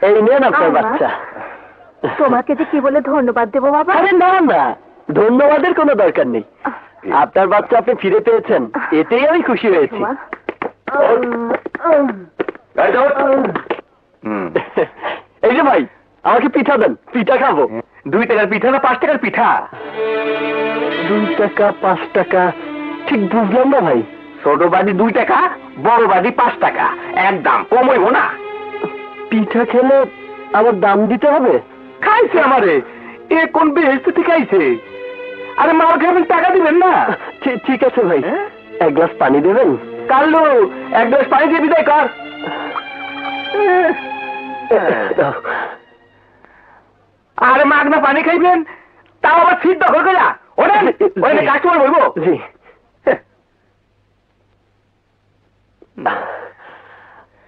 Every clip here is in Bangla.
এই নেন আপনার বাচ্চা। তোমাকে যে কি বলে ধন্যবাদ দেবো বাবা? আরে না না, ধন্যবাদের কোনো দরকার নেই। আপনার বাচ্চা আপনি ফিরে পেয়েছেন, এতেই আমি খুশি হয়েছি। এই যে ভাই, আমাকে পিঠা দেন, পিঠা খাবো। 2 টাকার পিঠা না 5 টাকার পিঠা? 2 টাকা 5 টাকা ঠিক বুঝলাম না ভাই। ছোট বাড়ি 2 টাকা, বড় বাড়ি 5 টাকা, একদম কম হইব না। পিঠা খেলে আমার দাম দিতে হবে? খাইছে আমারে, এ কোন বেহেশতে খাইছে? আরে মার খাবেন, টাকা দিবেন না? ঠিক আছে ভাই, এক গ্লাস পানি দেবেন? কাল্লু, 1 গ্লাস পানি দিয়ে বিদায় কর। আরে মাগনা পানি খাইবেন, তাও আবার সিট দখল করে ওরেন, ওরে কাস্টমার বলবো। জি।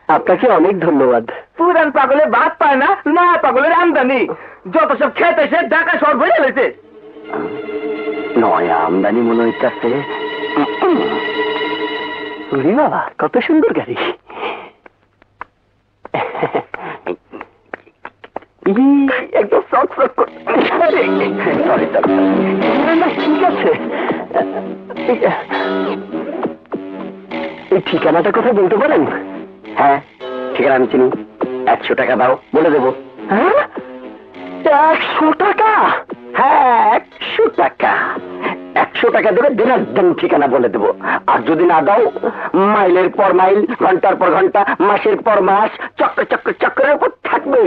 আপনাকে অনেক ধন্যবাদ। পুরান পাগলে ভাত পায় না, না পাগলের আমদানি। যত সব খেতে এসে ঢাকা শহর ভরে গেছে। নয়া আমদানি মনে হইতেছে। বাবা, কত সুন্দর গাড়ি। একদম শখ শখ করছে। ঠিক আছে, এই ঠিকানাটা কোথায় বলতে পারেন? হ্যাঁ, ঠিকানা আমি চিনি। 100 টাকা দাও, বলে দেবো। হ্যাঁ, 100 টাকা? হ্যাঁ, 100 টাকা। 100 টাকা দেবে, দিনের দিন ঠিকানা বলে দেবো। আর যদি না দাও, মাইলের পর মাইল, ঘন্টার পর ঘন্টা, মাসের পর মাস চক্র চক্র চক্রের উপর থাকবে।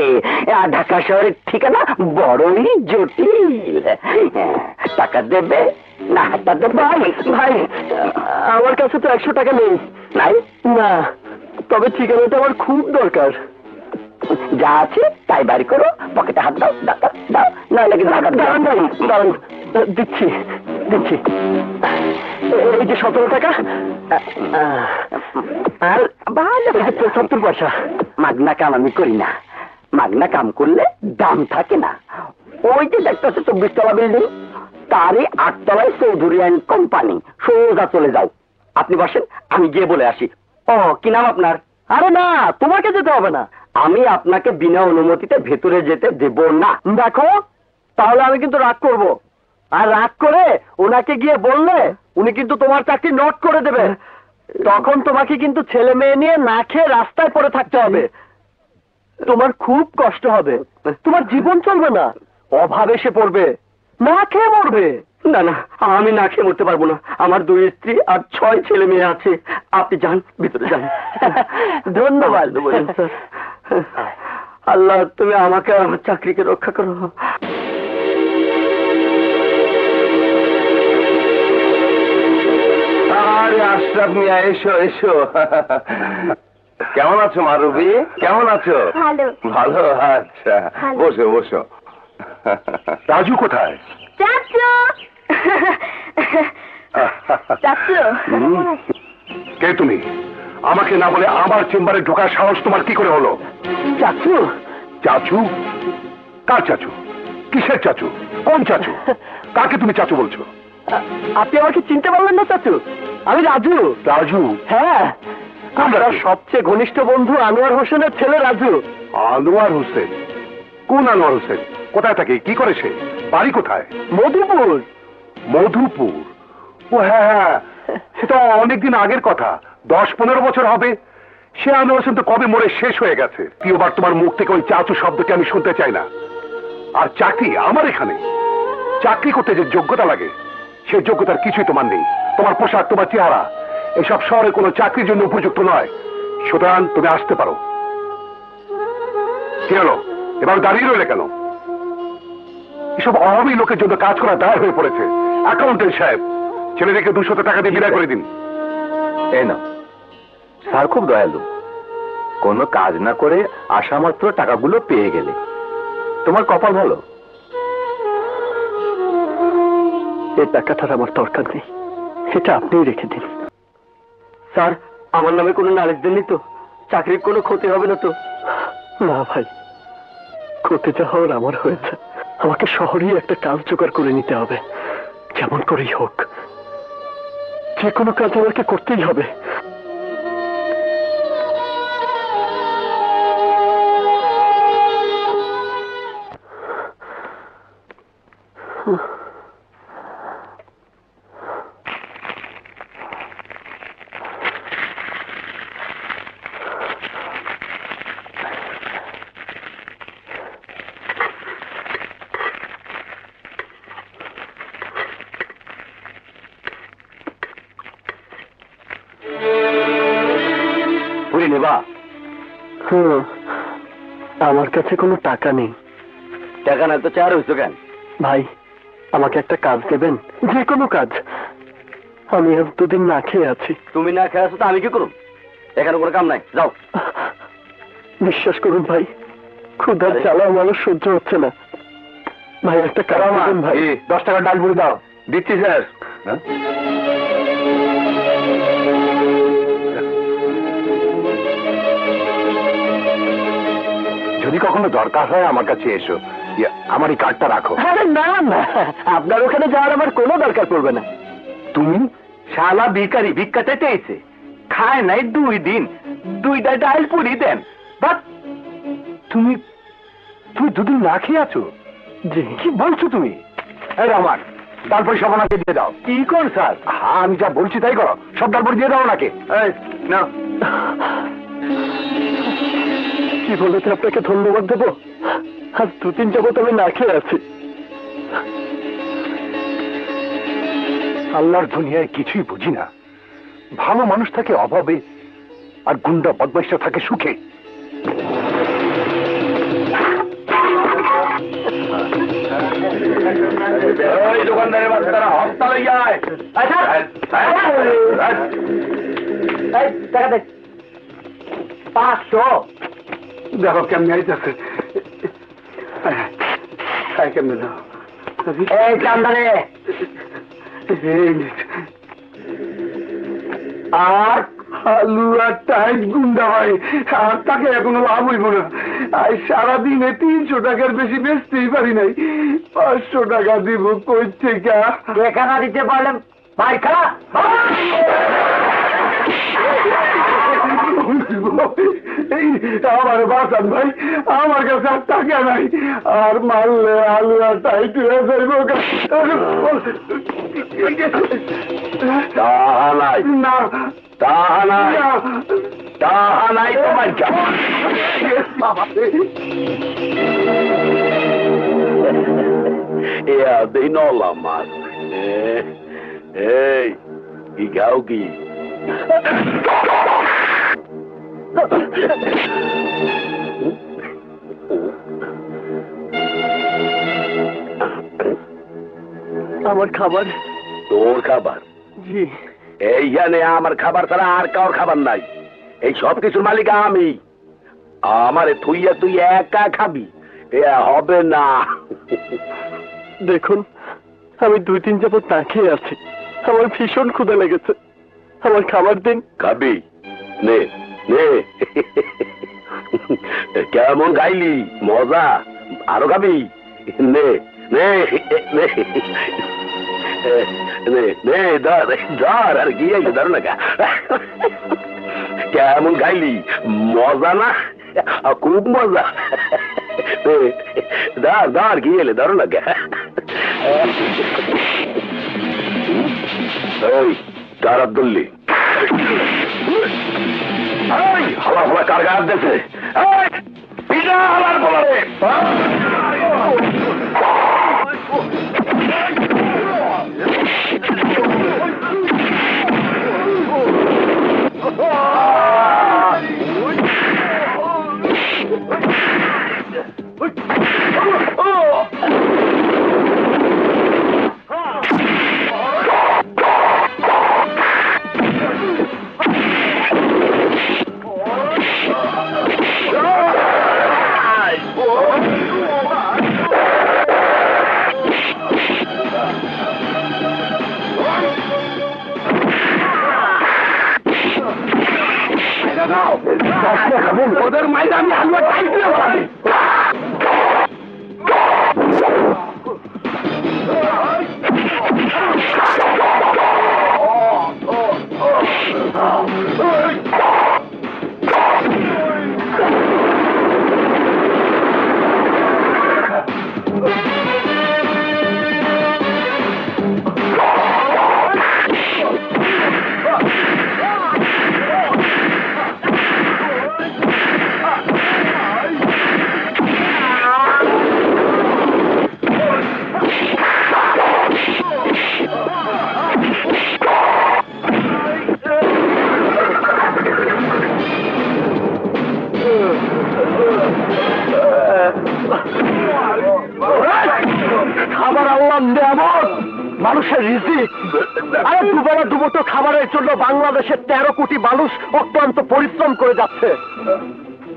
ঢাকা শহরের ঠিকানা বড়ই জটিল। টাকা দেবে না? হাতটা দেবে? ভাই, আমার কাছে তো 100 টাকা নেই। নাই? না, তবে ঠিকানাটা আমার খুব দরকার। যা আছে তাই বাড়ি করো, পকেটে হাত দাও, দাও দাও, না লাগে দাঁড়ান ভাই, দাঁড়ান, দিচ্ছি দিচ্ছি। এই যে 17 টাকা, আর ভালো 75 পয়সা। মাগনা কাম আমি করি না। মাগনা কাম করলে দাম থাকে না। ওই যে দেখতেছে 24 তলা বিল্ডিং, তারই 8 তলায় চৌধুরী অ্যান্ড কোম্পানি। সোজা চলে যাও। আপনি বসেন, আমি গিয়ে বলে আসি। ও, কি নাম আপনার? আরে না, তোমাকে যেতে হবে না। আমি আপনাকে বিনা অনুমতিতে ভেতরে যেতে দেব না। দেখো, তাহলে আমি কিন্তু রাগ করব। আর রাগ করে ওনাকে গিয়ে বললে উনি কিন্তু তোমার চাকরি নট করে দেবে। তখন তোমাকে কিন্তু ছেলে মেয়ে নিয়ে না খেয়ে রাস্তায় পড়ে থাকতে হবে। তোমার খুব কষ্ট হবে, তোমার জীবন চলবে না, অভাব এসে পড়বে, না খেয়ে মরবে। না না, আমি না খেয়ে মরতে পারবো না। আমার 2 স্ত্রী আর 6 ছেলে মেয়ে আছে। আপনি যান, ভিতরে যান। ধন্যবাদ। আল্লাহ, তুমি আমাকে আর আমার চাকরিকে রক্ষা করো। আরে আশরাফ মিয়া, এসো এসো। কেমন আছো মারুবি? কেমন আছো? ভালো। ভালো, আচ্ছা বসো বসো। রাজু কোথায়? চাচু, চাচু, কে তুমি? আমাকে না বলে আমার চেম্বারে ঢোকার সাহস তোমার কি করে হলো? চাচু? চাচু? কার চাচু? কিসের চাচু? কোন চাচু? কাকে তুমি চাচু বলছো? আপনি আমাকে চিনতে পারলেন না চাচু? আমি রাজু। রাজু? হ্যাঁ, আপনার সবচেয়ে ঘনিষ্ঠ বন্ধু আনোয়ার হোসেনের ছেলে রাজু। আনোয়ার হোসেন? কোন আনোয়ার হোসেন? কোথায় থাকে? কি করে সে? বাড়ি কোথায়? মধুপুর। মধুপুর? ও হ্যাঁ হ্যাঁ, সেটা অনেকদিন আগের কথা। 10-15 বছর হবে। সে আনোয়ার হোসেন তো কবে মরে শেষ হয়ে গেছে। দ্বিতীয়বার তোমার মুখ থেকে ওই চাচু শব্দটি আমি শুনতে চাই না। আর চাকরি আমার এখানে, চাকরি করতে যে যোগ্যতা লাগে সেই যোগ্যতার কিছুই তোমার নেই। তোমার পোশাক, তোমার চেহারা এসব শহরে কোনো চাকরির জন্য উপযুক্ত নয়। সুতরাং তুমি আসতে পারো। কি হলো, এবার দাঁড়িয়ে রইলে কেন? এসব অভাবী লোকের জন্য কাজ করা দায় হয়ে পড়েছে। অ্যাকাউন্টেন্ট সাহেব, ছেলেদেরকে 200 টাকা দিয়ে বিদায় করে দিন। এই না, স্যার খুব দয়ালু। কোনো কাজ না করে আসা মাত্র টাকাগুলো পেয়ে গেলে। তোমার কপাল ভালো। এই টাকাটার আমার দরকার নেই, এটা আপনিই রেখে দিন। স্যার, আমার নামে কোনো নালিশ দেননি তো? চাকরির কোনো ক্ষতি হবে না তো? না ভাই, ক্ষতি যা হওয়ার আমার হয়েছে। আমাকে শহরেই একটা কাজ জোগাড় করে নিতে হবে, যেমন করেই হোক। যে কোনো কাজ আমাকে করতেই হবে। নেবা? হুম, আমার কাছে কোনো টাকা নেই। টাকা নাই তো চেয়ার হইছো কেন? ভাই, আমাকে একটা কাজ দেবেন, যে কোনো কাজ। আমি আর দুদিন না খেয়ে আছি। তুমি না খেয়ে আসো তো আমি কি করুম? এখানে কোনো কাম নাই, যাও। বিশ্বাস করুন ভাই, ক্ষুধার জ্বালা মানুষ সহ্য হচ্ছে না। ভাই একটা কাজ দেবেন ভাই। 10 টাকা ডাল মুড়ি দাও। দিচ্ছি স্যার। যদি কখনো দরকার হয় আমার কাছে এসো। আমার এই কার্ডটা রাখো। আরে না না, আপনার ওখানে যাওয়ার আমার কোনো দরকার পড়বে না। তুমি শালা ভিখারি ভিক্ষা চাইতে এসে খায় নাই 2 দিন, 2টা ডাল পুরি দেন। বাট তুমি তুমি দুদিন না খেয়ে আছো? জি। কি বলছো তুমি? এই রহমান, ডালপুরি সব ওনাকে দিয়ে দাও। কি কর স্যার? হ্যাঁ, আমি যা বলছি তাই করো। সব ডালপুরি দিয়ে দাও ওনাকে। এই না, কি বলেছে আপনাকে ধন্যবাদ দেবো? আজ 2 দিন যাবত আমি না খেয়ে আছি। আল্লাহর দুনিয়ায় কিছুই বুঝি না। ভালো মানুষ থাকে অভাবে, আর গুন্ডা বদমাইশরা থাকে সুখে। ওই দোকানদারের বাচ্চারা হস্তা লই যায়। আচ্ছা এই টাকা দে। 500 দেখো কেমনি আইতেছে। কেমনে দাও? এই চান্দারে আর আলু আর টাইট গুন্ডা ভাই, আর তাকে এখনো লাভ হইব না। আর সারাদিনে 300 টাকার বেশি বেচতেই পারি নাই। 500 টাকা দিব কই থেকে? এখানে দিতে পারলাম ভাই খালা। আমার বাঁচান ভাই, আমার কাছে আর টাকা নাই। আর মারলে আলু আর টাইট হয়ে যাইব। তাহা নাই, না তাহা নাই, তাহা নাই তোমার দিন আমার। এই কি গাও কি? আমার খাবার। তোর খাবার? জি। এইখানে আমার খাবার ছাড়া আর কারোর খাবার নাই। এই সব কিছুর মালিক আমি। আমারে থুইয়া তুই একা খাবি, এ হবে না। দেখুন, আমি 2 দিন যাবত না খেয়ে আছি। আমার ভীষণ ক্ষুধা লেগেছে, আমার খাবার দিন। খাবি? নে নে। কেমন খাইলি? মজা? আরো খাবি? নে নে নে নে নে, ধর ধর। আর কি আছে, ধর না। কেমন খাইলি? মজা না? খুব মজা। ধর ধর, কি এলে, ধর না। এই কার ধরলি? হালা হালা কার গাছ দেখে? হালার বলা রে। ওদের মাইলে আমি হালুয়া টাইট দিয়ে বলাবি। রিজিক, আরে দুবেলা দুমুঠো খাবারের জন্য বাংলাদেশের 13 কোটি মানুষ অক্লান্ত পরিশ্রম করে যাচ্ছে।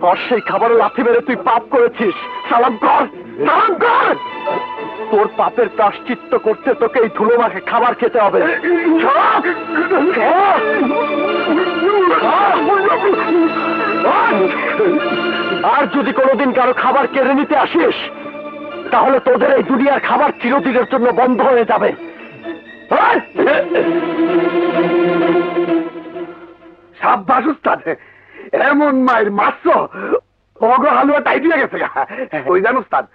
আর সেই খাবারে লাথি মেরে তুই পাপ করেছিস। সালাম কর, সালাম কর। তোর পাপের প্রায়শ্চিত্ত করতে তোকে এই ধুলো মাখে খাবার খেতে হবে। আর যদি কোনোদিন কারো খাবার কেড়ে নিতে আসিস, তাহলে তোদের এই দুনিয়ার খাবার চিরদিনের জন্য বন্ধ হয়ে যাবে। সাব্বাস উস্তাদ, এমন মায়ের মাছ অগ হালুয়া টাইট হয়ে গেছে। ওই জান উস্তাদ,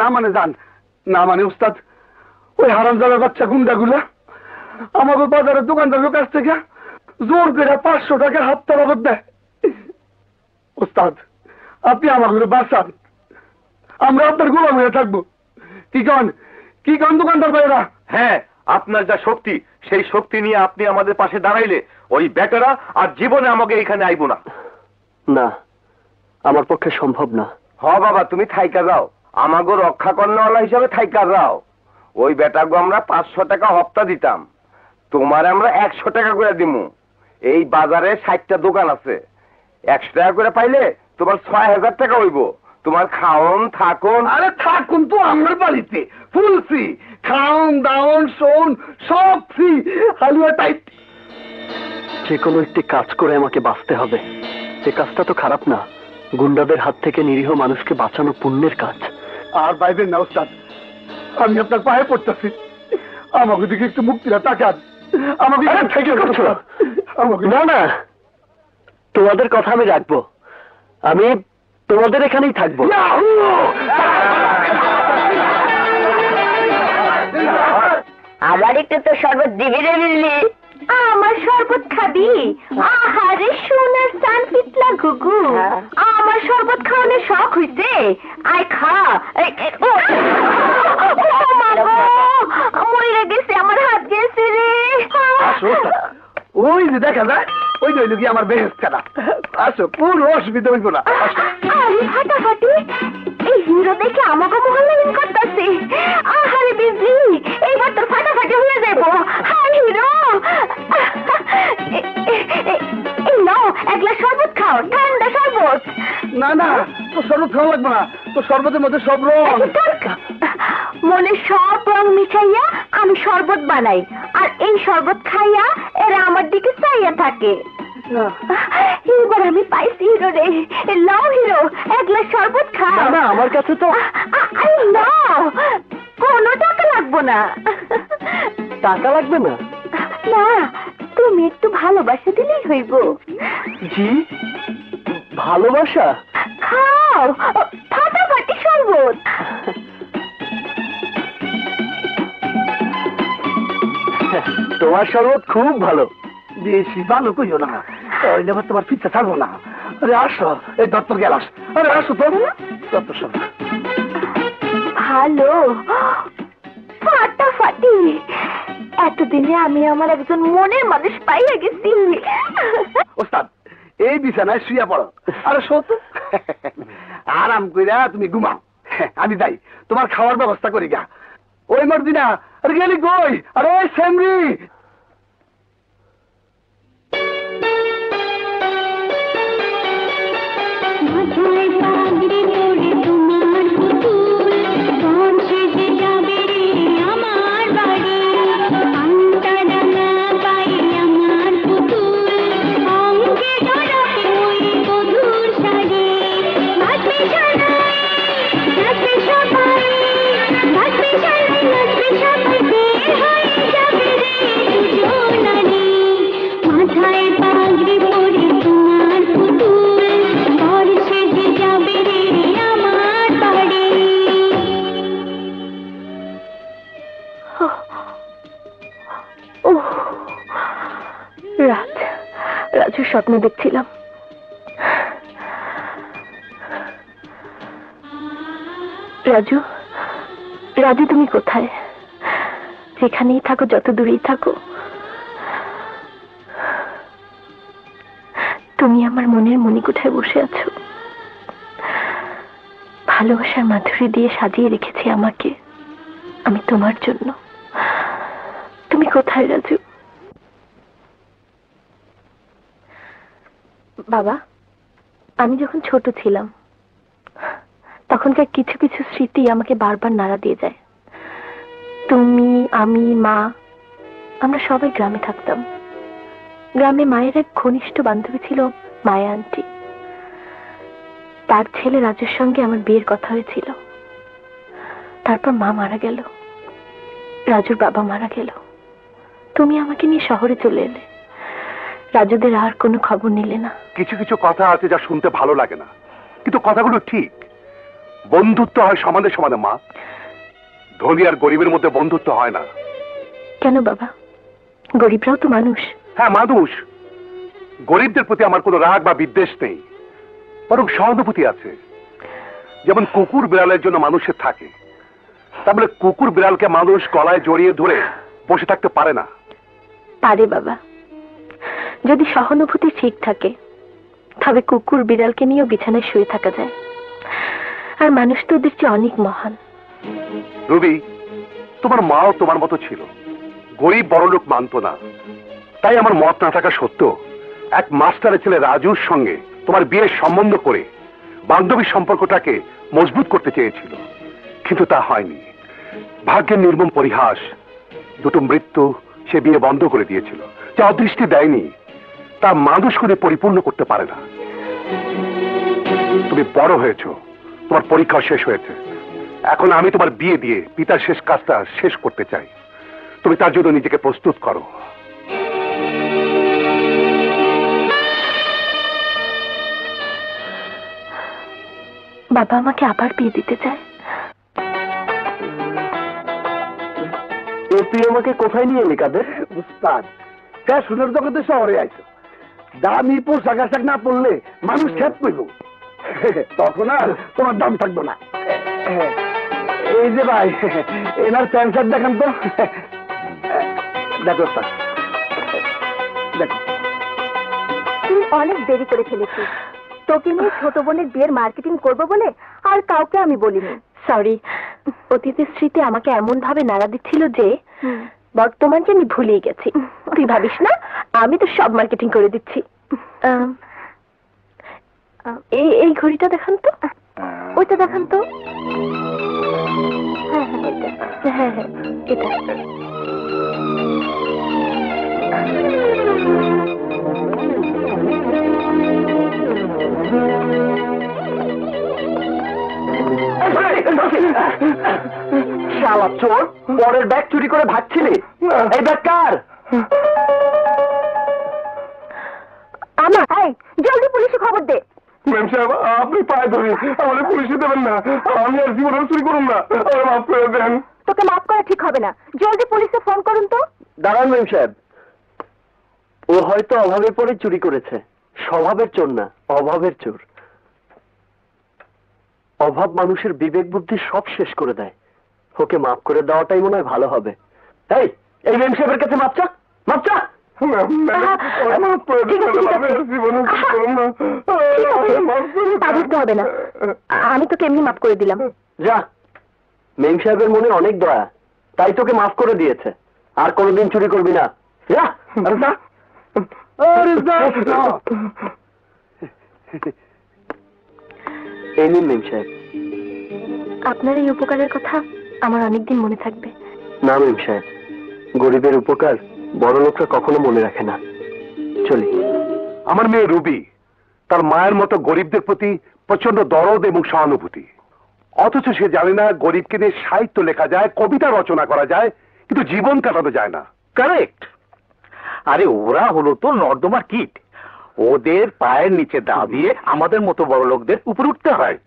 না মানে জান, না মানে উস্তাদ, ওই হারামজাদার বাচ্চা গুন্ডাগুলা আমাদের বাজারের দোকানদারের কাছ থেকে জোর করে 500 টাকা হাপ্তা বাবদ দেয়। উস্তাদ, আপনি আমাদের বাঁচান, আমরা আপনার গোলাম হয়ে থাকবো। কি কন দোকানদার ভাইরা? হ্যাঁ, আপনার যা শক্তি, সেই শক্তি নিয়ে আপনি আমাদের পাশে দাঁড়াইলে ওই বেটারা আর জীবনে আমাকে এখানে আইব না। না, আমার পক্ষে সম্ভব না। হ বাবা, তুমি থাইকা যাও, আমাগো রক্ষা কর্ণওয়ালা হিসাবে থাইকা যাও। ওই বেটাগো আমরা 500 টাকা হপ্তা দিতাম, তোমার আমরা 100 টাকা করে দিমু। এই বাজারে 60টা দোকান আছে, 100 টাকা করে পাইলে তোমার 6000 টাকা হইব। তোমার খাওন থাকুন। আরে থাকুন তো আমার বাড়িতে, ফুল ফ্রি, খাওন দাওন শোন সব ফ্রি, হালুয়া টাইট। যে কোনো একটি কাজ করে আমাকে বাঁচতে হবে। এই কাজটা তো খারাপ না, গুন্ডাদের হাত থেকে নিরীহ মানুষকে বাঁচানো পুণ্যের কাজ। আর বাইবেন না ওস্তাদ, আমি আপনার পায়ে পড়তেছি, আমাকে দিকে একটু মুক্তিরা তাকান। আমাকে থেকে করছো আমাকে। না না, তোমাদের কথা আমি রাখবো, আমি তোমাদের এখানেই থাকবো। আবার একটু তো শরবত দিবি রে বিল্লি। আমার শরবত খাবি? আহারে সোনার চান পিতলা ঘুঘু, আমার শরবত খাওয়ানোর শখ হইছে। আয় খা। মরে গেছে, আমার হাত গেছে রে। ওই যে দেখা যায়, ওই যে কি আমার বেহেস খেলা। আসো, পুরো অসুবিধা হইব না। আরে ফাটাফাটি, এই হিরো দেখে আমাকে মহল্লা মিস করতেছে। আহারে বিজি, এইবার তোর ফাটাফাটি হয়ে যাবো। হ্যাঁ হিরো, এই নাও এক গ্লাস শরবত খাও, ঠান্ডা শরবত। না না, তো শরবত খাওয়া লাগবে না, তো শরবতের মধ্যে সব রং। মনে সব রং মিশাইয়া আমি শরবত বানাই, আর এই শরবত খাইয়া এরা আমার দিকে চাইয়া থাকে। এবার আমি পাইছি হিরো রে। লাও হিরো, এক গ্লাস শরবত খাও। না না, আমার কাছে তো নাও, কোনো টাকা লাগবো না। টাকা লাগবে না। না, তুমি একটু ভালোবাসা দিলেই হইব। জি, ভালোবাসা? খাও, ফাটাফাটি শরবত। তোমার শরবত খুব ভালো। বেশি ভালো কইও না, তাহলে আবার তোমার পিঠা ছাড়বো না। আরে আসো, এই দত্তর গেলাস। আরে আসো তো, দত্তর সব ভালো, ফাটাফাটি। এতদিনে আমি আমার একজন মনের মানুষ পাইয়া গেছি। ওস্তাদ, এই বিছানায় শুয়ে পড়ো। আরে শোত, আরাম কইরা তুমি ঘুমাও, আমি যাই তোমার খাওয়ার ব্যবস্থা করি গা। ওই মর্দিনা, আরে গেলি কই? আরে ওই সেমরি। রাজুর স্বপ্ন দেখছিলাম। রাজু, রাজু তুমি কোথায়? যেখানেই থাকো, যত দূরেই থাকো, তুমি আমার মনের মণিকোঠায় বসে আছো। ভালোবাসার মাধুরী দিয়ে সাজিয়ে রেখেছি আমাকে আমি তোমার জন্য। কোথায় রাজু? বাবা, আমি যখন ছোট ছিলাম তখনকার কিছু কিছু স্মৃতি আমাকে বারবার নাড়া দিয়ে যায়। তুমি, আমি, মা, আমরা সবাই গ্রামে থাকতাম। গ্রামে মায়ের এক ঘনিষ্ঠ বান্ধবী ছিল মায়া আন্টি। তার ছেলে রাজুর সঙ্গে আমার বিয়ের কথা হয়েছিল। তারপর মা মারা গেল, রাজুর বাবা মারা গেল। তুমি আমাকে নিয়ে শহরে চলে এলে, রাজুদের আর কোনো খবর নিলে না। কিছু কিছু কথা আছে যা শুনতে ভালো লাগে না, কিন্তু কথাগুলো ঠিক। বন্ধুত্ব হয় সমানে সমানে মা, ধনী আর গরিবের মধ্যে বন্ধুত্ব হয় না। কেন বাবা? গরিবরাও তো মানুষ। হ্যাঁ মানুষ। গরিবদের প্রতি আমার কোনো রাগ বা বিদ্বেষ নেই, বরং সহানুভূতি আছে। যেমন কুকুর বিড়ালের জন্য মানুষের থাকে, তাহলে কুকুর বিড়ালকে মানুষ গলায় জড়িয়ে ধরে বসে থাকতে পারে না। পারে বাবা, যদি সহানুভূতি ঠিক থাকে তবে কুকুর বিড়ালকে নিয়েও বিছানায় শুয়ে থাকা যায়। আর মানুষ তো ওদের চেয়ে অনেক মহান। রবি, তোমার মাও তোমার মতো ছিল, গরিব বড়লোক মানত না। তাই আমার মত না থাকা সত্ত্বেও এক মাস্টারের ছেলে রাজুর সঙ্গে তোমার বিয়ের সম্বন্ধ করে বান্ধবীর সম্পর্কটাকে মজবুত করতে চেয়েছিল, কিন্তু তা হয়নি। ভাগ্যের নির্মম পরিহাস, দুটো মৃত্যু সে বিয়ে বন্ধ করে দিয়েছিল। যা অদৃষ্টি দেয়নি তা মানুষ করে পরিপূর্ণ করতে পারে না। তুমি বড় হয়েছ, তোমার পরীক্ষা শেষ হয়েছে। এখন আমি তোমার বিয়ে দিয়ে পিতার শেষ কাজটা শেষ করতে চাই। তুমি তার জন্য নিজেকে প্রস্তুত করো। বাবা আমাকে আবার বিয়ে দিতে চায়। তুই আমাকে কোথায় নিয়ে এলি কাদের? উস্তাদ, ফ্যাশনের জগতে শহরে আইছো, দামি পোশাক আশাক না পড়লে মানুষ খেত পেল, তখন আর তোমার দাম থাকবে না। এই যে ভাই, এনার প্যান্ট শার্ট দেখান তো। দেখো উস্তাদ, দেখো। তুই অনেক দেরি করে ফেলেছিস। তোকে নিয়ে ছোট বোনের বিয়ের মার্কেটিং করবো বলে আর কাউকে আমি বলিনি। সরি, অতীতের স্মৃতি আমাকে এমন ভাবে নাড়া দিচ্ছিল যে বর্তমানকে আমি ভুলিয়ে গেছি। তুই ভাবিস না আমি তো সব মার্কেটিং করে দিচ্ছি। এই ঘড়িটা দেখান তো, ওইটা দেখান তো। হ্যাঁ, এটা। শালা চোর, পরের ব্যাগ চুরি করে ভাগছিলি। এই ব্যাগ কার? আমার। জলদি পুলিশে খবর দে। ম্যাম সাহেব, আপনি পায়ে ধরি, আমাদের পুলিশে দেবেন না। আমি আর জীবনে চুরি করুন না, আমার মাফ করে দেন। তোকে মাফ করা ঠিক হবে না। জলদি পুলিশে ফোন করুন তো। দাঁড়ান মেম সাহেব, ও হয়তো অভাবে পড়ে চুরি করেছে। স্বভাবের চোর না, অভাবের চোর। অভাব মানুষের বিবেক বুদ্ধি সব শেষ করে দেয়। ওকে মাফ করে দেওয়াটাই মনে হয় ভালো হবে। এই মেম সাহেবের কাছে মাপ চা, মাপ চা। পারতে হবে না, আমি তোকে এমনি মাফ করে দিলাম। যা, মেম সাহেবের মনে অনেক দয়া, তাই তোকে মাফ করে দিয়েছে। আর কোনোদিন চুরি করবি না। যা, এই নিন মেম সাহেব। আপনার এই উপকারের কথা আমার অনেকদিন মনে থাকবে। না মেম সাহেব, গরিবের উপকার বড় লোকরা কখনো মনে রাখে না। চলি। আমার মেয়ে রুবি, তার মায়ের মতো গরিবদের প্রতি প্রচন্ড দরদ এবং সহানুভূতি। অথচ সে জানে না গরিবকে নিয়ে সাহিত্য লেখা যায়, কবিতা রচনা করা যায়, কিন্তু জীবন কাটানো যায় না। কারেক্ট। আরে ওরা হলো তো নর্দমার কীট, ওদের পায়ের নিচে দাবিয়ে আমাদের মতো বড় লোকদের উপরে উঠতে হয়।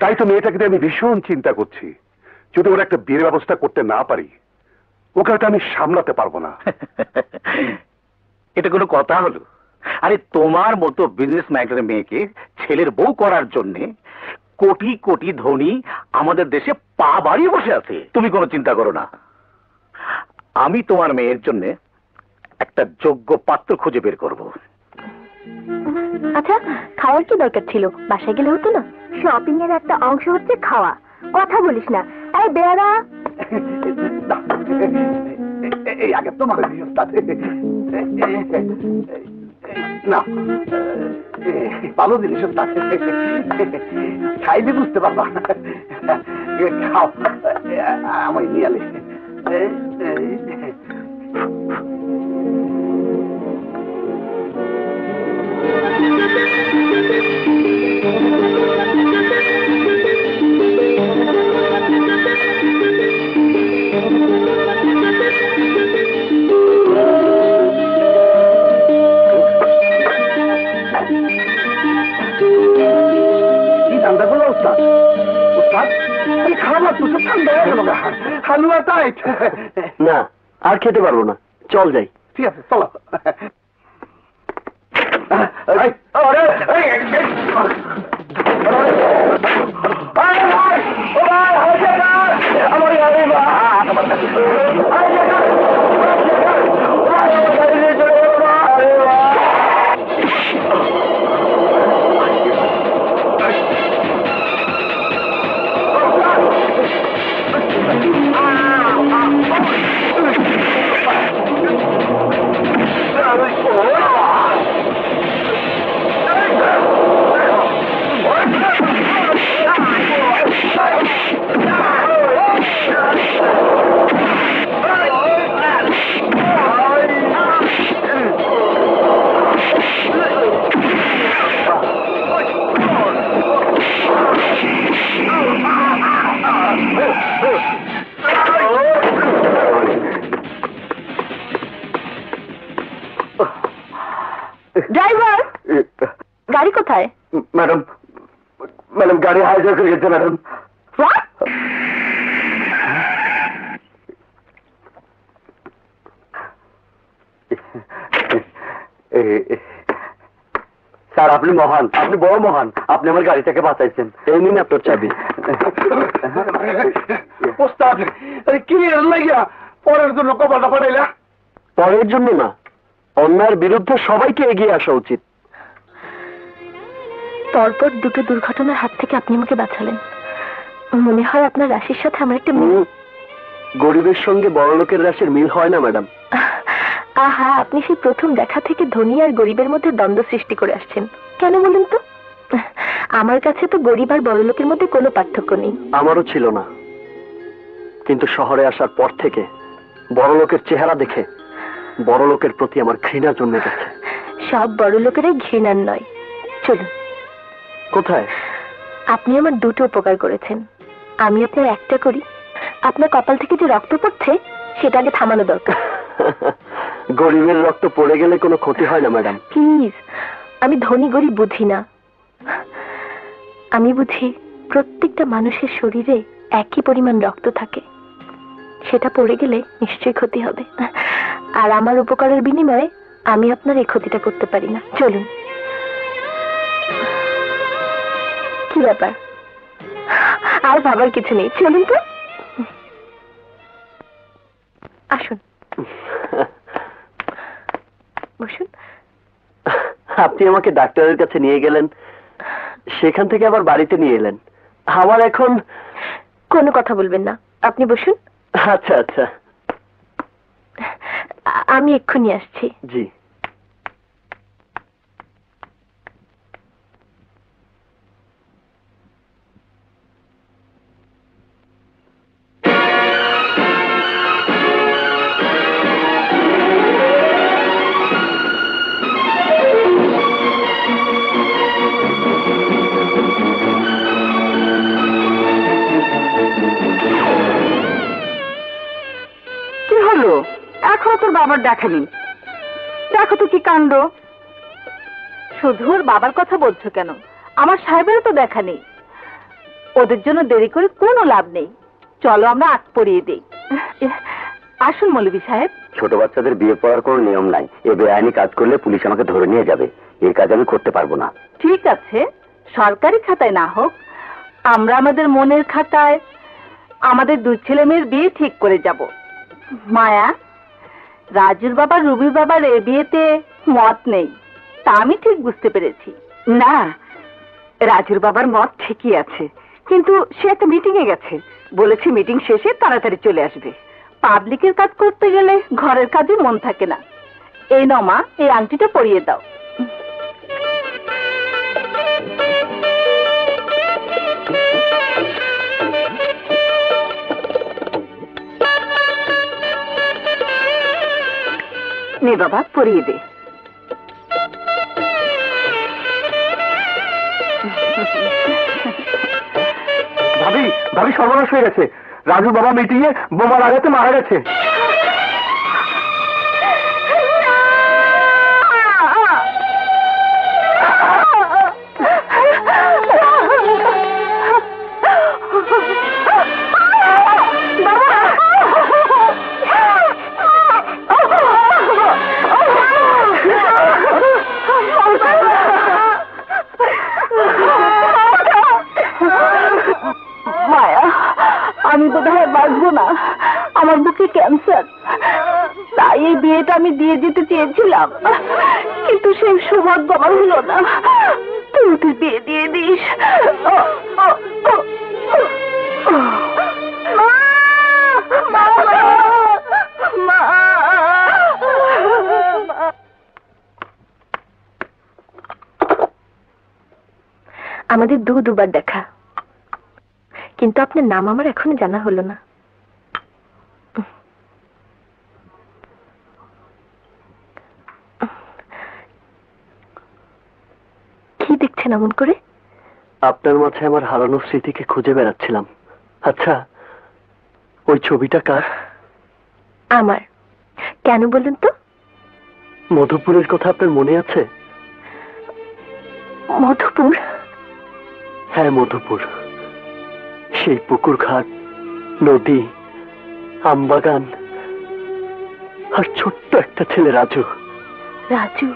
তাই তো মেয়েটাকে নিয়ে আমি ভীষণ চিন্তা করছি। যদি ওরা একটা বিয়ের ব্যবস্থা করতে না পারি, ওকে হয়তো আমি সামলাতে পারবো না। এটা কোনো কথা হলো? আরে তোমার মতো বিজনেস ম্যাগনারের মেয়েকে ছেলের বউ করার জন্যে কোটি কোটি ধনী আমাদের দেশে পা বাড়িয়ে বসে আছে। তুমি কোনো চিন্তা করো না, আমি তোমার মেয়ের জন্য একটা যোগ্য পাত্র খুঁজে বের করব। আচ্ছা, খাওয়ার কি দরকার ছিল? বাসায় গেলে হতো না? শপিং এর একটা অংশ হচ্ছে খাওয়া। কথা বলিস না। এই বেয়ারা, এই আগে তোমার ওস্তাদ না ভালো জিনিস ওস্তাদ খাইলে বুঝতে পারবা খাও আমি নিয়ে আলি হালুয়া টাইট না আর খেতে পারবো না, চল যাই। ঠিক আছে চলো ড্রাইভার, গাড়ি কোথায়? ম্যাডাম ম্যাডাম গাড়ি হাইজ্যাক হয়ে গেছে ম্যাডাম। স্যার আপনি মহান, আপনি বড় মহান, আপনি আমার গাড়িটাকে বাঁচাইছেন। এই নিন আপনার চাবি। ওস্তাদ কি লাগিয়া পরের জন্য কপালটা পাঠাইলা? পরের জন্য না, অন্যায়ের বিরুদ্ধে সবাইকে এগিয়ে আসা উচিত। পরপর দুটো দুর্ঘটনার হাত থেকে আপনি আমাকে বাঁচালেন। মনে হয় আপনার রাশির সাথে আমার একটা মিল। গরিবের সঙ্গে বড় লোকের রাশির মিল হয় না ম্যাডাম। আহা, আপনি সেই প্রথম দেখা থেকে ধনী আর গরিবের মধ্যে দ্বন্দ্ব সৃষ্টি করে আসছেন। কেন বলুন তো? আমার কাছে তো গরিব আর বড় লোকের মধ্যে কোনো পার্থক্য নেই। আমারও ছিল না, কিন্তু শহরে আসার পর থেকে বড় লোকের চেহারা দেখে বড় লোকের প্রতি আমার ঘৃণা জন্মে গেছে। সব বড় লোকেরাই ঘৃণার নয়। চলুন। কোথায়? আপনি আমার দুটো উপকার করেছেন, আমি আপনার একটা করি। আপনার কপাল থেকে যে রক্ত পড়ছে সেটা আগে থামানো দরকার। গরিবের রক্ত পড়ে গেলে কোনো ক্ষতি হয় না ম্যাডাম। প্লিজ, আমি ধনী গরিব বুঝি না। আমি বুঝি প্রত্যেকটা মানুষের শরীরে একই পরিমাণ রক্ত থাকে, সেটা পড়ে গেলে নিশ্চয়ই ক্ষতি হবে। আর আমার উপকারের বিনিময়ে আমি আপনার এই ক্ষতিটা করতে পারি না। চলুন। কি ব্যাপার? আর ভাবার কিছু নেই, চলুন তো। আসুন, বসুন। আপনি আমাকে ডাক্তারের কাছে নিয়ে গেলেন, সেখান থেকে আবার বাড়িতে নিয়ে এলেন। আমার এখন কোনো কথা বলবেন না, আপনি বসুন। আচ্ছা আচ্ছা, আমি এক্ষুনি আসছি। জি। এখনো তোর বাবার দেখা নেই। দেখো তো কি কাণ্ড। শুধু ওর বাবার কথা বলছো কেন? আমার সাহেবেরও তো দেখা নেই। ওদের জন্য দেরি করে কোনো লাভ নেই, চলো আমরা আগ পরিয়ে দেই। আসুন মৌলভী সাহেব। ছোট বাচ্চাদের বিয়ে পড়ার কোনো নিয়ম নাই। এ বেআইনি কাজ করলে পুলিশ আমাকে ধরে নিয়ে যাবে। এই কাজ আমি করতে পারবো না। ঠিক আছে, সরকারি খাতায় না হোক, আমরা আমাদের মনের খাতায় আমাদের দুই ছেলে মেয়ের বিয়ে ঠিক করে যাব। মায়া, রাজুর বাবা রুবির বাবার এ বিয়েতে মত নেই, তা আমি ঠিক বুঝতে পেরেছি। না, রাজুর বাবার মত ঠিকই আছে, কিন্তু সে একটা মিটিং এ গেছে, বলেছে মিটিং শেষে তাড়াতাড়ি চলে আসবে। পাবলিকের কাজ করতে গেলে ঘরের কাজে মন থাকে না। এই নাও মা, এই আংটিটা পরিয়ে দাও। নে বাবা, পরিয়ে দে। ভাবি, ভাবি সর্বনাশ হয়ে গেছে। রাজু বাবা মিটিংয়ে বোমা লাগাতে মারা গেছে। মায়া, আমি বোধহয় বাঁচবো না, আমার বুকে ক্যান্সার। তাই এই বিয়েটা আমি দিয়ে দিতে চেয়েছিলাম, কিন্তু সেই সৌভাগ্য আমার হলো না। তুই ওদের বিয়ে দিয়ে দিস। আমাদের দুবার দেখা, কিন্তু আপনার নাম আমার এখনো জানা হলো না। কি দেখছেন এমন করে? আপনার মাঝে আমার হারানো স্মৃতিকে খুঁজে বেড়াচ্ছিলাম। আচ্ছা, ওই ছবিটা কার? আমার। কেন বলুন তো? মধুপুরের কথা আপনার মনে আছে? মধুপুর? হ্যাঁ, মধুপুর। সেই পুকুর ঘাট, নদী, আমবাগান, আর ছোট্ট একটা ছেলে রাজু। রাজু?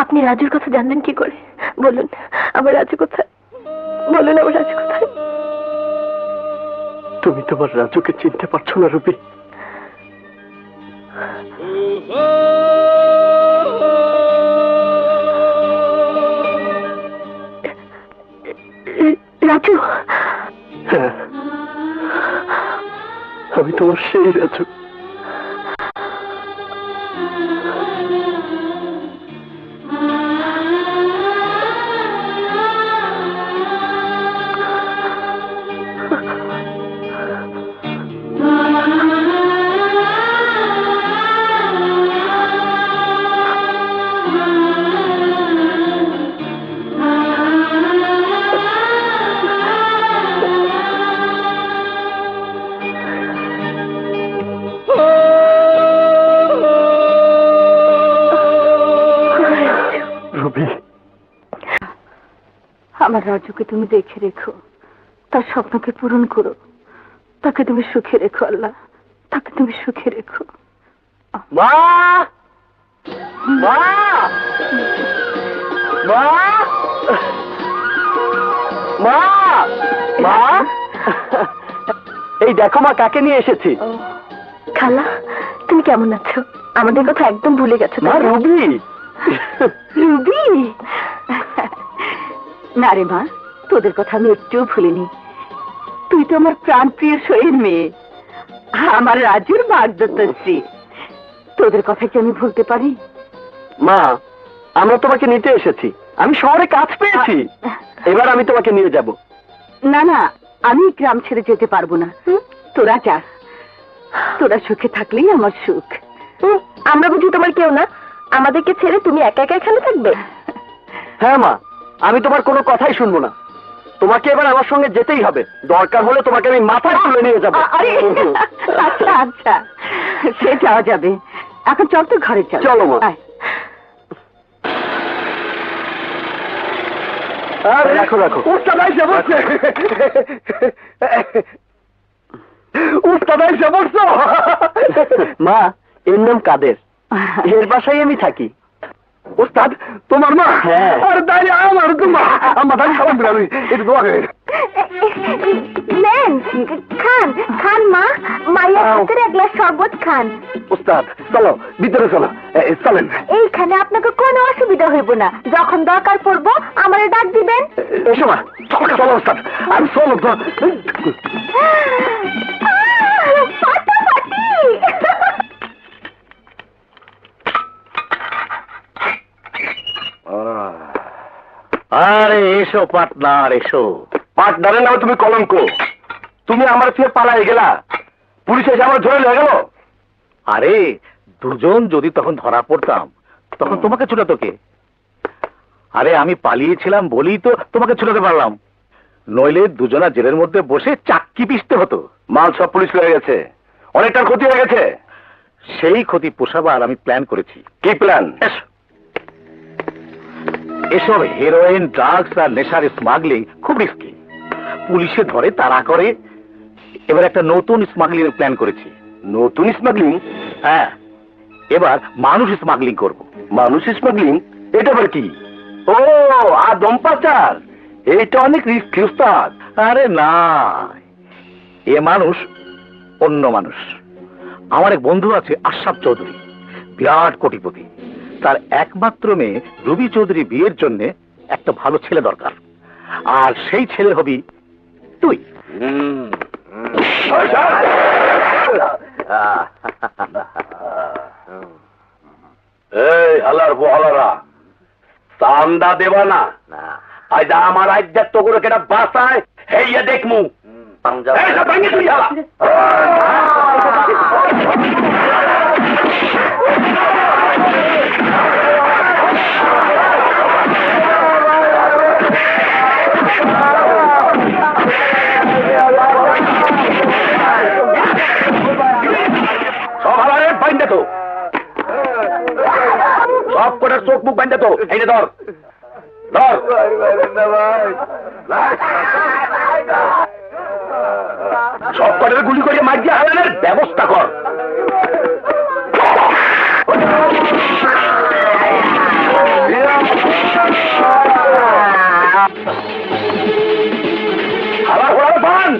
আপনি রাজুর কথা জানলেন কি করে? বলুন, আমার রাজু কোথায়? বলুন, আমার রাজু কোথায়? তুমি তোমার রাজুকে চিনতে পারছো না রুবি? রাজু? হ্যাঁ, আমি তোমার সেই রাজু। আমার রাজুকে তুমি দেখে রেখো, তার স্বপ্নকে পূরণ করো, তাকে তুমি সুখে রেখো আল্লাহ, তাকে তুমি সুখে রেখো। মা, মা, মা, মা, মা, এই দেখো মা, কাকে নিয়ে এসেছি। খালা, তুমি কেমন আছো? আমাদের কথা একদম ভুলে গেছো। মা, রুবি। রুবি? না রে মা, তোদের কথা আমি একটুও ভুলিনি। তুই তো আমার প্রাণ প্রিয় সইয়ের মেয়ে, আমার রাজুর বাগদত্তশ্রী। তোদের কথা কি আমি ভুলতে পারি? মা, আমরা তোমাকে নিতে এসেছি। আমি শহরে কাজ পেয়েছি, এবার আমি তোমাকে নিয়ে যাব। না না, আমি গ্রাম ছেড়ে যেতে পারবো না। তোরা যা, তোরা সুখে থাকলেই আমার সুখ। আমরা বুঝি তোমার কেউ না? আমাদেরকে ছেড়ে তুমি একা একা এখানে থাকবে? হ্যাঁ মা, আমি তোমার কোনো কথাই শুনবো না। তোমাকে এবার আমার সঙ্গে যেতেই হবে, দরকার হলে তোমাকে আমি মাথায় তুলে নিয়ে যাবো। আরে আচ্ছা আচ্ছা, সে যাওয়া যাবে। এখন চল তো ঘরে চল। চলো মা। আয়। রাখো রাখো। উস্তাদ আইসা বসছে। উস্তাদ আইসা বসছো। মা, এর নাম কাদের, এর বাসায় আমি থাকি। উস্তাদ তোমার মা? হ্যাঁ। আর দাঁড়িয়ে আমার তো মা। আমার দাঁড়িয়ে সালাম দিলাম, এটা দোয়া করে। নেন খান খান মা, মায়ের হাতের এক গ্লাস শরবত খান। উস্তাদ চলো ভিতরে চলো, চলেন। এইখানে আপনাকে কোনো অসুবিধা হইব না, যখন দরকার পড়বো আমারে ডাক দিবেন। এসো মা, চলো উস্তাদ, আমি চলো তো। ফাটাফাটি। আরে এসো পার্টনার, এসো। পার্টনারের নামে তুমি কলঙ্ক। তুমি আমার থেকে পালাই গেলা, পুলিশ এসে আমার ধরে নিয়ে গেল। আরে দুজন যদি তখন ধরা পড়তাম তখন তোমাকে ছুটাতো কে? আরে আমি পালিয়েছিলাম বলেই তো তোমাকে ছুটাতে পারলাম, নইলে দুজনা জেলের মধ্যে বসে চাক্কি পিষতে হতো। মাল সব পুলিশ হয়ে গেছে, অনেকটার ক্ষতি হয়ে গেছে। সেই ক্ষতি পোষাবার আমি প্ল্যান করেছি। কি প্ল্যান? এসব হেরোইন, ড্রাগস আর নেশার স্মাগলিং খুব রিস্কি, পুলিশে ধরে তাড়া করে। এবার একটা নতুন স্মাগলিং এর প্ল্যান করেছি। নতুন স্মাগলিং? হ্যাঁ, এবার মানুষ স্মাগলিং করব। মানুষ স্মাগলিং? এটা আবার কি? ও আদম পাচার, এইটা অনেক রিস্কি উস্তাদ। আরে না, এ মানুষ অন্য মানুষ। আমার এক বন্ধু আছে আশরাফ চৌধুরী, বিরাট কোটিপতি। তার একমাত্র মেয়ে রুবি চৌধুরী বিয়ের জন্য একটা ভালো ছেলে দরকার, আর সেই ছেলে হবি তুই। এই হালার বহালারা, চান্দা দেবা না? আজ আমার আধ্যাত্ম করে কেটা বাসায় হেইয়া দেখমু। এই সব ভাঙি তুই হালা। সব হালারে বাইন্দা তো, সব কটার চোখ মুখ বাইন্দা তো। এই যে ধর ধর। সব কটার গুলি করে মারিয়ে হালানের ব্যবস্থা কর। হালা ঘোড়ার বান।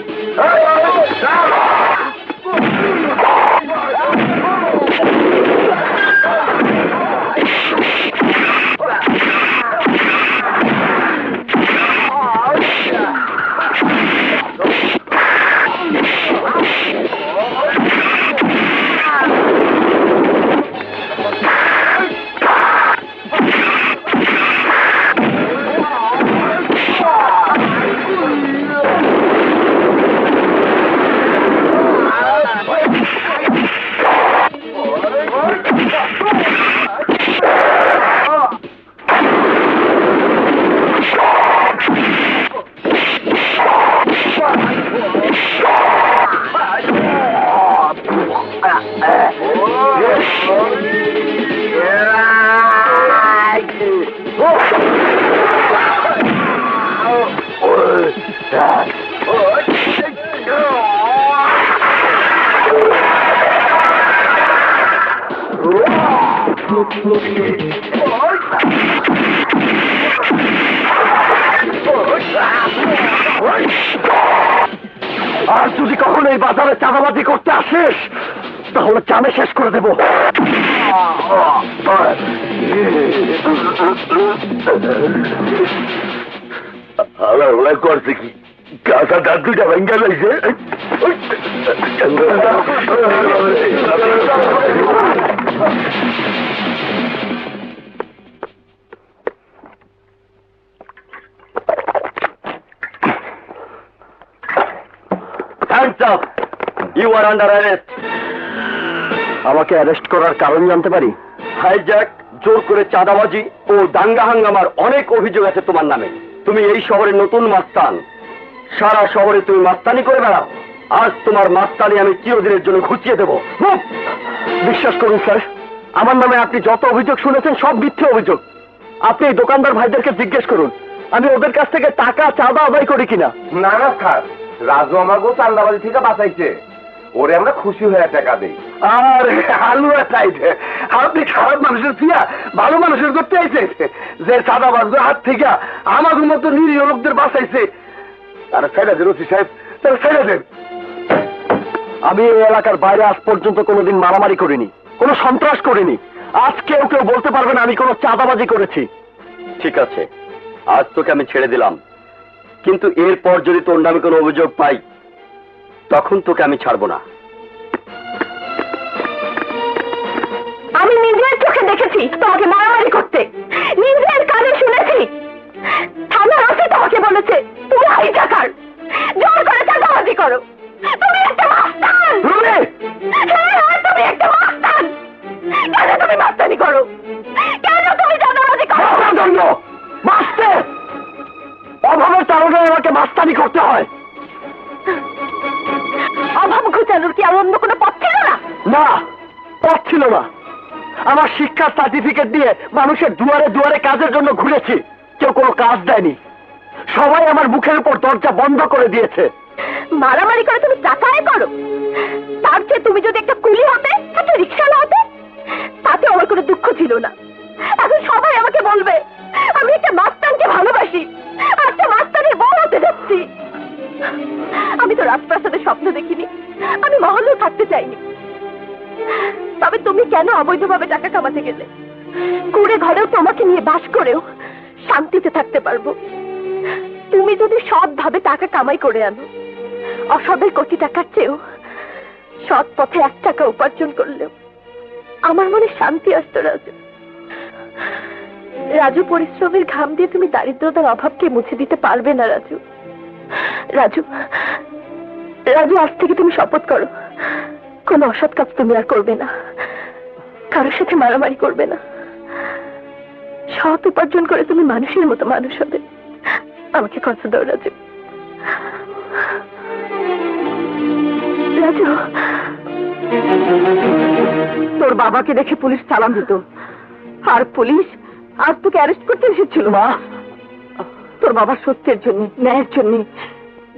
আর যদি কখনো এই বাজারে চাঁদাবাজি করতে আসিস তাহলে চামে শেষ করে দেব। করছে কি কাঁচা দাঁত দুইটা ভেঙ্গে লাগছে। Hands up! You are under arrest. আমাকে অ্যারেস্ট করার কারণ জানতে পারি? হাইজ্যাক, জোর করে চাঁদাবাজি ও দাঙ্গা হাঙ্গামার অনেক অভিযোগ আছে তোমার নামে। তুমি এই শহরের নতুন মাস্তান, সারা শহরে তুমি মাস্তানি করে বেড়াও। আজ তোমার মাস্তানি আমি চিরদিনের জন্য ঘুচিয়ে দেবো। বিশ্বাস করুন স্যার, আমার নামে আপনি যত অভিযোগ শুনেছেন সব মিথ্যে অভিযোগ। আপনি এই দোকানদার ভাইদেরকে জিজ্ঞেস করুন আমি ওদের কাছ থেকে টাকা চাঁদা আদায় করি কিনা। না না স্যার, রাজু আমাকে চান্দাবাজি থেকে বাঁচাইছে, ওরে আমরা খুশি হয়ে টাকা দিই। আর হালুয়া চাইছে আপনি খারাপ মানুষের পিয়া ভালো মানুষের করতে আইছে, যে চাঁদাবাজদের হাত থেকে আমাদের মতো নিরীহ লোকদের বাঁচাইছে। তারা ছেড়ে দেন ওসি সাহেব, তারা ছেড়ে দেন। আমি এই এলাকার বাইরে আজ পর্যন্ত কোনোদিন মারামারি করিনি, কোনো সন্ত্রাস করিনি। আজ কেউ কেউ বলতে পারবে না আমি কোনো চাঁদাবাজি করেছি। ঠিক আছে, আজ তোকে আমি ছেড়ে দিলাম, কিন্তু এরপর যদি তোর নামে কোনো অভিযোগ পাই তখন তোকে আমি ছাড়বো না। আমি নিজের চোখে দেখেছি তোমাকে মারামারি করতে, নিজের কানে শুনেছি। থানার ওসি তোমাকে বলেছে তুমি হাইজাকার, জোর করে চাঁদাবাজি করো। তুমি একটা মাস্তান। হ্যাঁ, তুমি একটা মাস্তান। কেন তুমি মাস্তানি করো? কেন তুমি চাঁদাবাজি করো? মাস্তে অভাবের কারণে আমাকে মাস্তানি করতে হয়। অভাব ঘোচানোর কি আর অন্য কোনো পথ ছিল না? না, পথ ছিল না। আমার শিক্ষার সার্টিফিকেট দিয়ে মানুষের দুয়ারে দুয়ারে কাজের জন্য ঘুরেছি, কেউ কোনো কাজ দেয়নি। সবাই আমার মুখের উপর দরজা বন্ধ করে দিয়েছে। মারামারি করে তুমি টাকা আয় করো, তার চেয়ে তুমি যদি একটা কুলি হতে, একটা রিক্সাওয়ালা হতে, তাতে আমার কোনো দুঃখ ছিল না। এখন সবাই আমাকে বলবে আমি একটা মাস্তানকে ভালোবাসি, আর একটা মাস্তানের বউ হতে যাচ্ছি। আমি তো রাজপ্রাসাদের স্বপ্ন দেখিনি, আমি মহলেও থাকতে চাইনি। তবে তুমি কেন অবৈধভাবে টাকা কামাতে গেলে? কুড়ে ঘরেও তোমাকে নিয়ে বাস করেও শান্তিতে থাকতে পারবো। তুমি যদি সৎভাবে টাকা কামাই করে আনো, অসবের কোটি টাকার চেয়েও সৎ পথে 1 টাকা উপার্জন করলেও আমার মনে শান্তি আসতো। রাজু, রাজু পরিশ্রমের ঘাম দিয়ে তুমি দারিদ্রতার অভাবকে মুছে দিতে পারবে না। রাজু, রাজু, রাজু, আজ থেকে তুমি শপথ করো কোন অসৎ কাজ তুমি আর করবে না, কারোর সাথে মারামারি করবে না। সৎ উপার্জন করে তুমি মানুষের মতো মানুষ হবে। আমাকে কথা দাও রাজু। রাজু, তোর বাবাকে দেখে পুলিশ সালাম দিত, আর পুলিশ আজ তোকে অ্যারেস্ট করতে এসেছিল। মা, তোর বাবা সত্যের জন্য, ন্যায়ের জন্য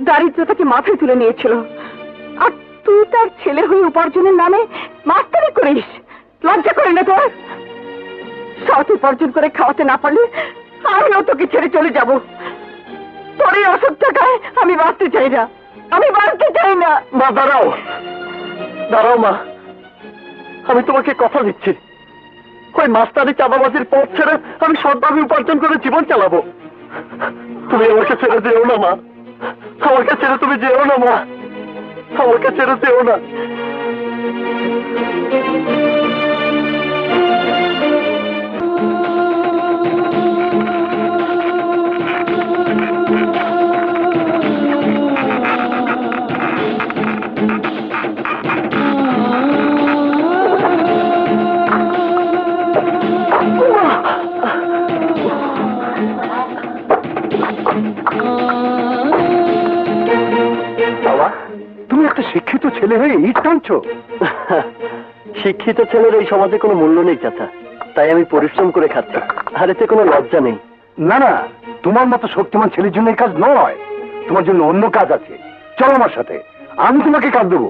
দারিদ্রতাকে মাথায় তুলে নিয়েছিল, আর তুই তার ছেলে হয়ে উপার্জনের নামে মাস্তানি করিস। লজ্জা করে না তোর? সৎ উপার্জন করে খাওয়াতে না পারলে আমিও তোকে ছেড়ে চলে যাব। তোর এই অসৎ টাকায় আমি বাঁচতে চাই না, আমি বাঁচতে চাই না। মা দাঁড়াও, দাঁড়াও মা, আমি তোমাকে কথা দিচ্ছি, ওই মাস্তানি চাঁদাবাজির পথ ছেড়ে আমি সৎভাবে উপার্জন করে জীবন চালাবো। তুমি আমাকে ছেড়ে যেও না মা, আমাকে ছেড়ে তুমি যেও না মা, আমাকে ছেড়ে যেও না। তুমি একটা শিক্ষিত ছেলে হয়ে ইট টানছো? শিক্ষিত ছেলের এই সমাজে কোনো মূল্য নেই চাচা, তাই আমি পরিশ্রম করে খাচ্ছি, আর এতে কোনো লজ্জা নেই। না না, তোমার মতো শক্তিমান ছেলের জন্য এই কাজ নয়, তোমার জন্য অন্য কাজ আছে। চলো আমার সাথে, আমি তোমাকে কাজ দেবো।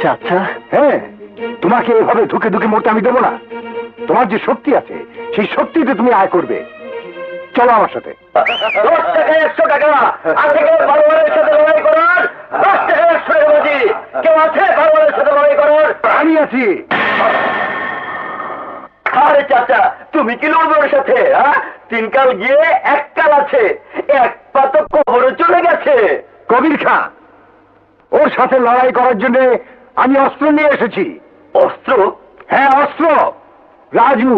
চাচা? হ্যাঁ, তোমাকে এভাবে ধুকে ধুকে মরতে আমি দেবো না। তোমার যে শক্তি আছে সেই শক্তিতে তুমি আয় করবে। চলো আমার সাথে। 10 টাকা 100 টাকা আছে কেউ ভালোবারের সাথে লড়াই করার? 10 টাকা 100 টাকা বাজি কেউ আছে ভালোবারের সাথে লড়াই করার? আমি আছি। আরে চাচা, তুমি কি লড়বে ওর সাথে? 3 কাল গিয়ে 1 কাল আছে, 1 পা তো কবরে চলে গেছে। কবির খা, ওর সাথে লড়াই করার জন্য আমি অস্ত্র নিয়ে এসেছি। অস্ত্র? হ্যাঁ, অস্ত্র। রাজু,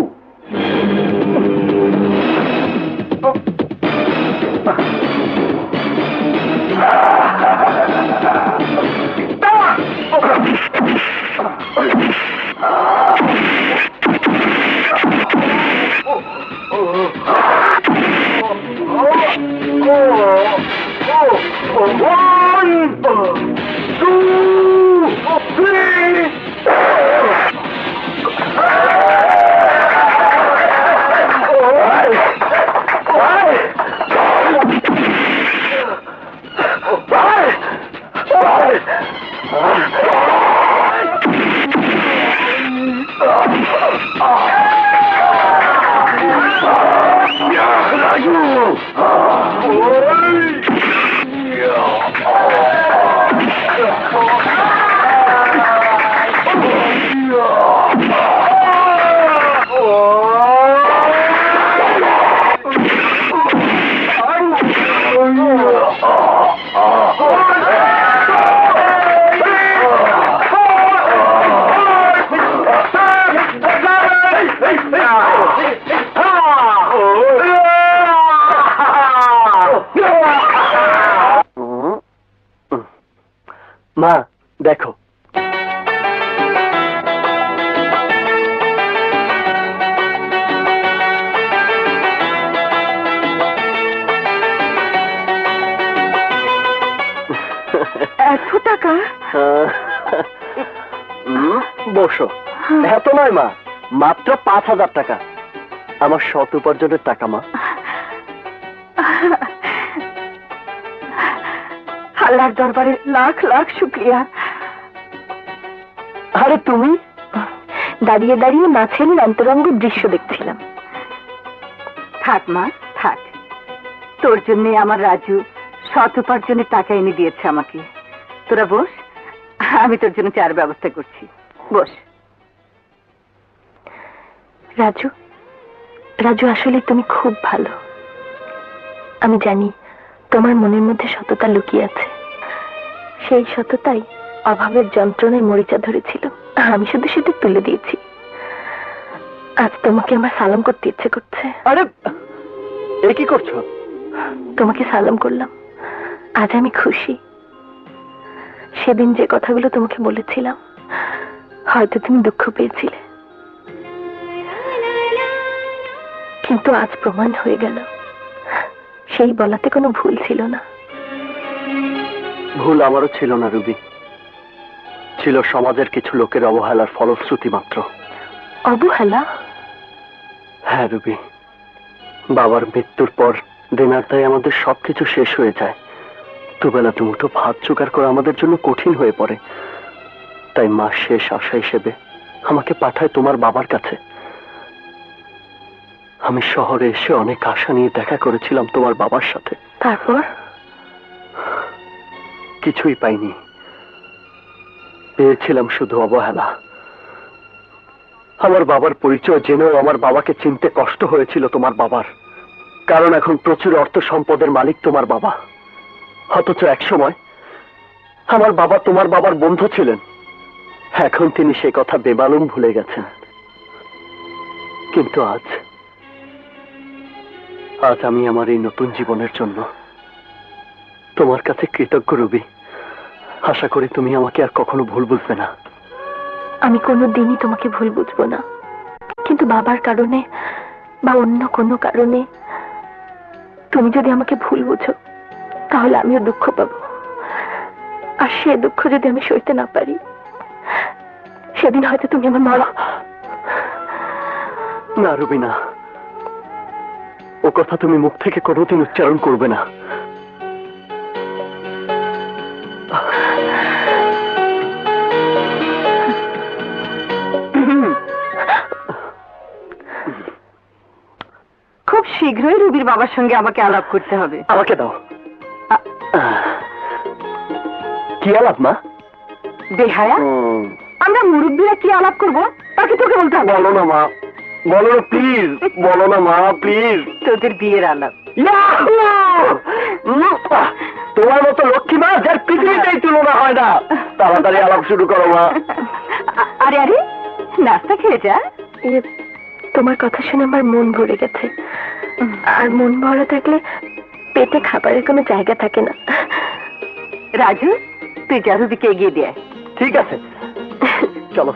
মা দেখো, এত টাকা? বসো। এত নয় মা, মাত্র 5,000 টাকা। আমার সৎ উপার্জনের টাকা মা। আল্লাহর দরবারে লাখ লাখ শুকরিয়া। আরে তুমি? দাঁড়িয়ে দাঁড়িয়ে মাছের অন্তরঙ্গ দৃশ্য দেখছিলাম। থাক মা থাক, তোর জন্য আমার রাজু সৎ উপার্জনের টাকা এনে দিয়েছে আমাকে। তোরা বস, আমি তোর জন্য চার ব্যবস্থা করছি। বস। রাজু, রাজু আসলে তুমি খুব ভালো। আমি জানি তোমার মনের মধ্যে সততা লুকিয়ে আছে। সেই সততাই অভাবের যন্ত্রণায় মরিচা ধরেছিল, আমি শুধু সেটা তুলে দিয়েছি। আজ তোমাকে আমার সালাম করতে ইচ্ছে করছে। আরে এ কি করছো? তোমাকে সালাম করলাম। আজ আমি খুশি। সেদিন যে কথাগুলো তোমাকে বলেছিলাম, হয়তো তুমি দুঃখ পেয়েছিলে, কিন্তু আজ প্রমাণ হয়ে গেল সেই বলাতে কোনো ভুল ছিল না। ভুল আমারও ছিল না রুবি, ছিল সমাজের কিছু লোকের অবহেলার ফলশ্রুতি মাত্র। অবহেলা? হ্যাঁ রুবি, বাবার মৃত্যুর পর দিনারদায় আমাদের সবকিছু শেষ হয়ে যায়। দুবেলা দুমুঠো ভাত জোগাড় করা আমাদের জন্য কঠিন হয়ে পড়ে। তাই মা শেষ আশা হিসেবে আমাকে পাঠায় তোমার বাবার কাছে। আমি শহরে এসে অনেক আশা নিয়ে দেখা করেছিলাম তোমার বাবার সাথে। তারপর? কিছুই পাইনি, পেয়েছিলাম শুধু অবহেলা। আমার বাবার পরিচয় জেনেও আমার বাবাকে চিনতে কষ্ট হয়েছিল তোমার বাবার, কারণ এখন প্রচুর অর্থ সম্পদের মালিক তোমার বাবা। অথচ একসময় আমার বাবা তোমার বাবার বন্ধু ছিলেন। এখন তিনি সে কথা বেমালুম ভুলে গেছেন। কিন্তু আজ আমি আমার এই নতুন জীবনের জন্য তোমার কাছে কৃতজ্ঞ রুবি। আশা করি তুমি আমাকে আর কখনো ভুল বুঝবে না। আমি কোনোদিনই তোমাকে ভুল বুঝবো না, কিন্তু বাবার কারণে বা অন্য কোনো কারণে তুমি যদি আমাকে ভুল বুঝো, তাহলে আমিও দুঃখ পাবো। আর সে দুঃখ যদি আমি সইতে না পারি, সেদিন হয়তো তুমি আমার মরা। না রুবি না, ও কথা তুমি মুখ থেকে কোনোদিন উচ্চারণ করবে না। খুব শীঘ্রই রুবির বাবার সঙ্গে আমাকে আলাপ করতে হবে। আমাকে দাও। কি আলাপ মা? বেহায়া, আমরা মুরব্বীরা কি আলাপ করবো তাকে তোকে বলতে হবে। বলো না মা, বলো না প্লিজ, বলো না মা প্লিজ। তোদের বিয়ের আলাপ। তোমার মতো লক্ষ্মী মা যার পৃথিবীতেই তুলনা হয় না। তাড়াতাড়ি আলাপ শুরু করো মা। আরে আরে, নাস্তা খেয়ে যা। তোমার কথা শুনে আমার মন ভরে গেছে, আর মন ভরা থাকলে পেটে খাবারের কোনো জায়গা থাকে না। রাজু, তুই যা রুবিকে এগিয়ে দিয়ে। ঠিক আছে, চলো।